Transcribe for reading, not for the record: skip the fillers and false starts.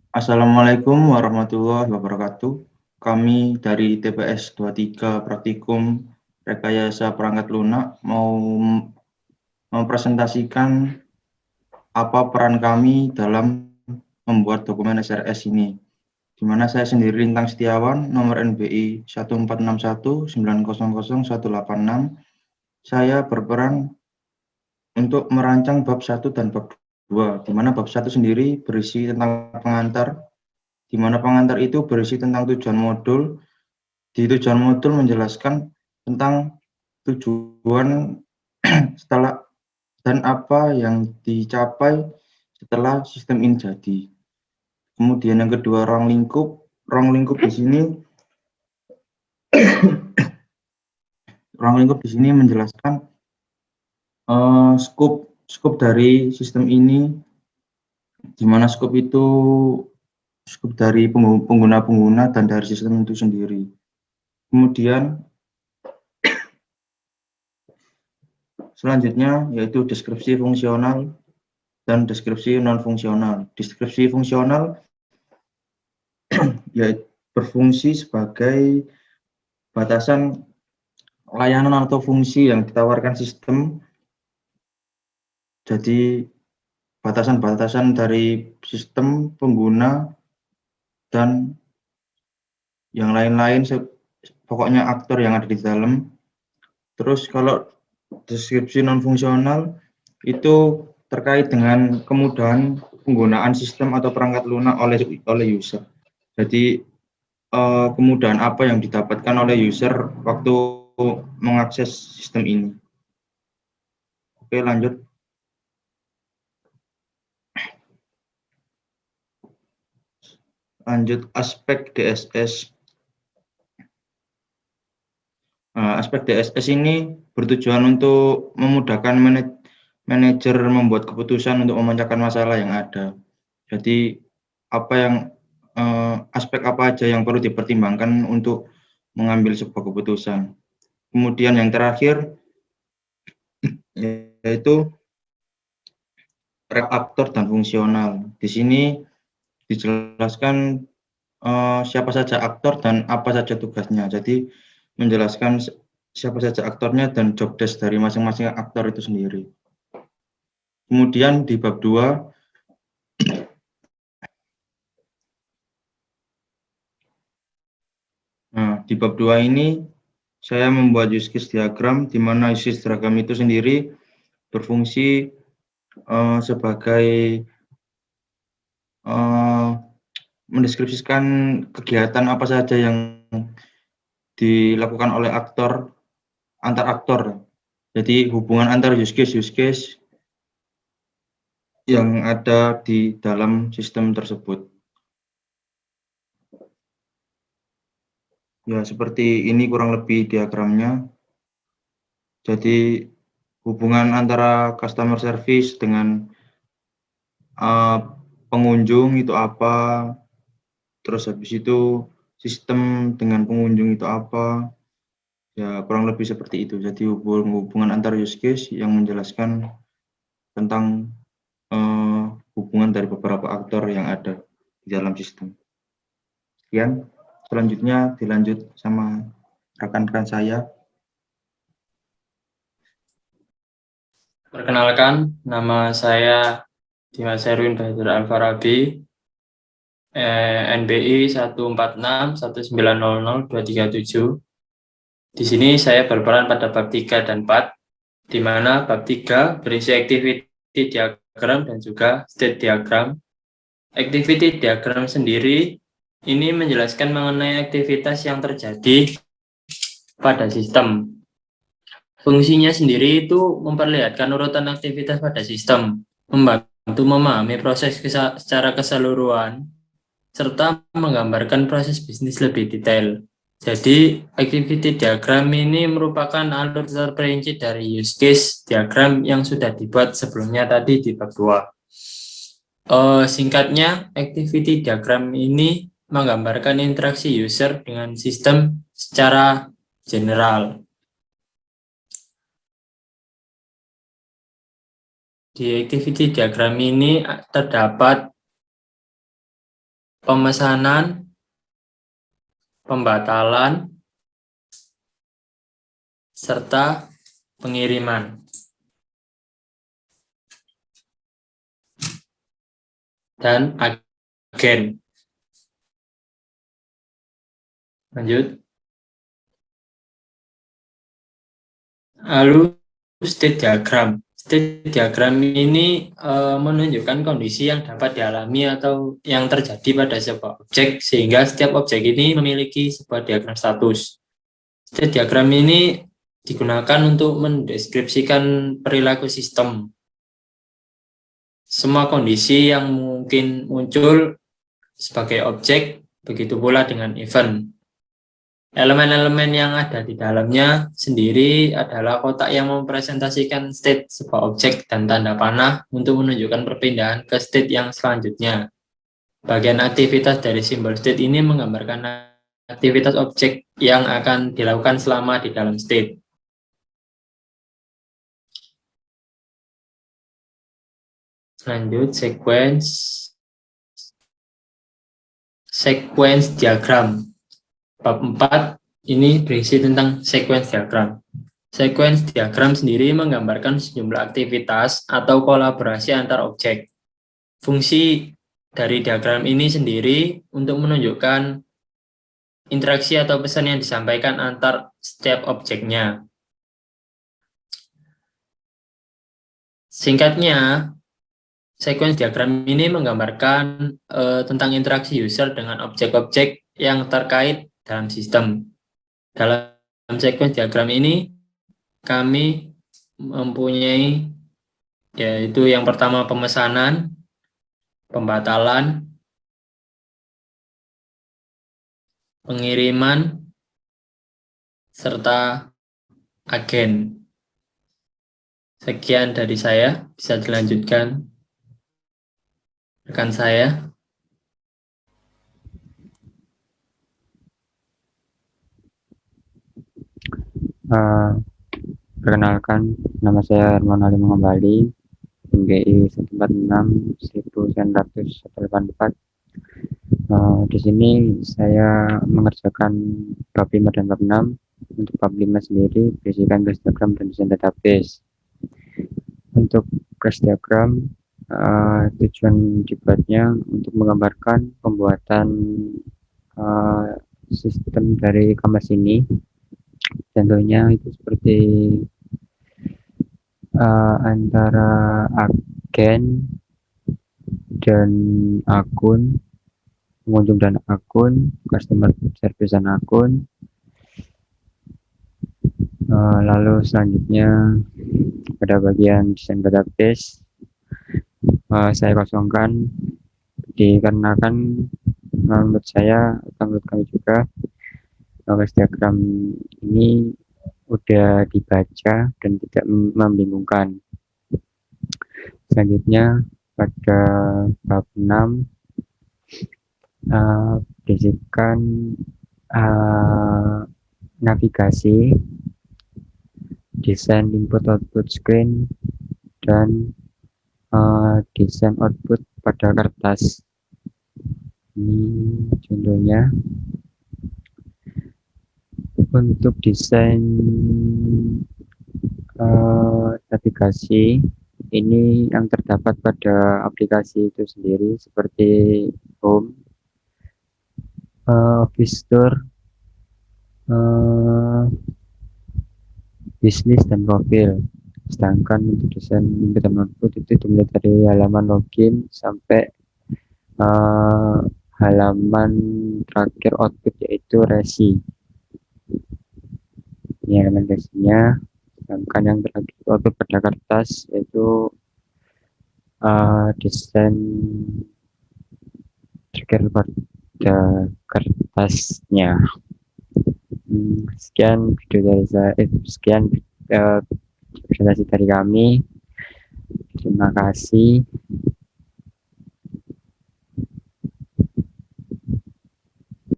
Assalamualaikum warahmatullahi wabarakatuh. Kami dari TPS 23 Praktikum Rekayasa Perangkat Lunak mau mempresentasikan apa peran kami dalam membuat dokumen SRS ini. Di mana saya sendiri Lintang Setiawan, nomor NBI 1461900186. Saya berperan untuk merancang bab 1 dan bab 2, di mana bab 1 sendiri berisi tentang pengantar, di mana pengantar itu berisi tentang tujuan modul. Di tujuan modul menjelaskan tentang tujuan setelah dan apa yang dicapai setelah sistem ini jadi. Kemudian yang kedua, ruang lingkup. Ruang lingkup di sini menjelaskan skop dari sistem ini, di mana skop itu skop dari pengguna-pengguna dan dari sistem itu sendiri. Kemudian selanjutnya yaitu deskripsi fungsional dan deskripsi non-fungsional. Deskripsi fungsional yaitu berfungsi sebagai batasan layanan atau fungsi yang ditawarkan sistem. Jadi batasan-batasan dari sistem, pengguna, dan yang lain-lain, pokoknya aktor yang ada di dalam. Terus kalau deskripsi non-fungsional itu terkait dengan kemudahan penggunaan sistem atau perangkat lunak oleh user. Jadi kemudahan apa yang didapatkan oleh user waktu mengakses sistem ini. Oke, lanjut. Aspek DSS. Aspek DSS ini bertujuan untuk memudahkan manajer membuat keputusan untuk memecahkan masalah yang ada. Jadi aspek apa aja yang perlu dipertimbangkan untuk mengambil sebuah keputusan. Kemudian yang terakhir yaitu aktor dan fungsional. Di sini dijelaskan siapa saja aktor dan apa saja tugasnya. Jadi menjelaskan siapa saja aktornya dan job desk dari masing-masing aktor itu sendiri. Kemudian di bab 2 di bab 2 ini saya membuat use case diagram, di mana use case diagram itu sendiri berfungsi sebagai mendeskripsikan kegiatan apa saja yang dilakukan oleh antar aktor. Jadi hubungan antar use case yang ada di dalam sistem tersebut. Ya, seperti ini kurang lebih diagramnya. Jadi hubungan antara customer service dengan pengunjung itu apa, terus habis itu sistem dengan pengunjung itu apa, ya kurang lebih seperti itu. Jadi hubungan antar use case yang menjelaskan tentang hubungan dari beberapa aktor yang ada di dalam sistem. Sekian, selanjutnya dilanjut sama rekan-rekan saya. Perkenalkan, nama saya Dimas Erwin Bahadur Al-Farabi, NBI 14619000237. Di sini saya berperan pada bab 3 dan 4, di mana bab 3 berisi activity diagram dan juga state diagram. Activity diagram sendiri ini menjelaskan mengenai aktivitas yang terjadi pada sistem. Fungsinya sendiri itu memperlihatkan urutan aktivitas pada sistem, membantu memahami proses secara keseluruhan, serta menggambarkan proses bisnis lebih detail. Jadi, activity diagram ini merupakan alur terperinci dari use case diagram yang sudah dibuat sebelumnya tadi di bab 2. Singkatnya, activity diagram ini menggambarkan interaksi user dengan sistem secara general. Di activity diagram ini terdapat pemesanan, pembatalan, serta pengiriman. Dan agen. Lanjut. Lalu state diagram. State diagram ini menunjukkan kondisi yang dapat dialami atau yang terjadi pada sebuah objek, sehingga setiap objek ini memiliki sebuah diagram status. State diagram ini digunakan untuk mendeskripsikan perilaku sistem. Semua kondisi yang mungkin muncul sebagai objek, begitu pula dengan event. Elemen-elemen yang ada di dalamnya sendiri adalah kotak yang mempresentasikan state sebuah objek dan tanda panah untuk menunjukkan perpindahan ke state yang selanjutnya. Bagian aktivitas dari simbol state ini menggambarkan aktivitas objek yang akan dilakukan selama di dalam state. Lanjut, sequence diagram. Bab 4 ini berisi tentang sequence diagram. Sequence diagram sendiri menggambarkan sejumlah aktivitas atau kolaborasi antar objek. Fungsi dari diagram ini sendiri untuk menunjukkan interaksi atau pesan yang disampaikan antar setiap objeknya. Singkatnya, sequence diagram ini menggambarkan tentang interaksi user dengan objek-objek yang terkait dalam sistem. Dalam sequence diagram ini, kami mempunyai yaitu yang pertama pemesanan, pembatalan, pengiriman, serta agen. Sekian dari saya, bisa dilanjutkan rekan saya. Perkenalkan, nama saya Herman Ali Mengembali, MGI 146-1984. Di sini saya mengerjakan bab 5 dan bab 6. Untuk bab 5 sendiri berisikan class diagram dan desain database. Untuk class diagram, tujuan dibuatnya untuk menggambarkan pembuatan sistem dari Canvas ini. Contohnya itu seperti antara agen dan akun, pengunjung dan akun, customer service dan akun. Lalu selanjutnya pada bagian desain database, saya kosongkan dikarenakan menurut saya atau menurut kami juga class diagram ini udah dibaca dan tidak membingungkan. Selanjutnya pada bab 6 berisikan navigasi, desain input output screen, dan desain output pada kertas. Ini contohnya. Untuk desain navigasi ini yang terdapat pada aplikasi itu sendiri seperti Home, Office Store, Business, dan Profil. Sedangkan untuk desain input dan output itu dimulai dari halaman login sampai halaman terakhir output, yaitu resi. Ini elemen resinya. Sedangkan yang terakhir output pada kertas yaitu desain terakhir pada kertasnya. Sekian video dari saya, sekian presentasi dari kami. Terima kasih.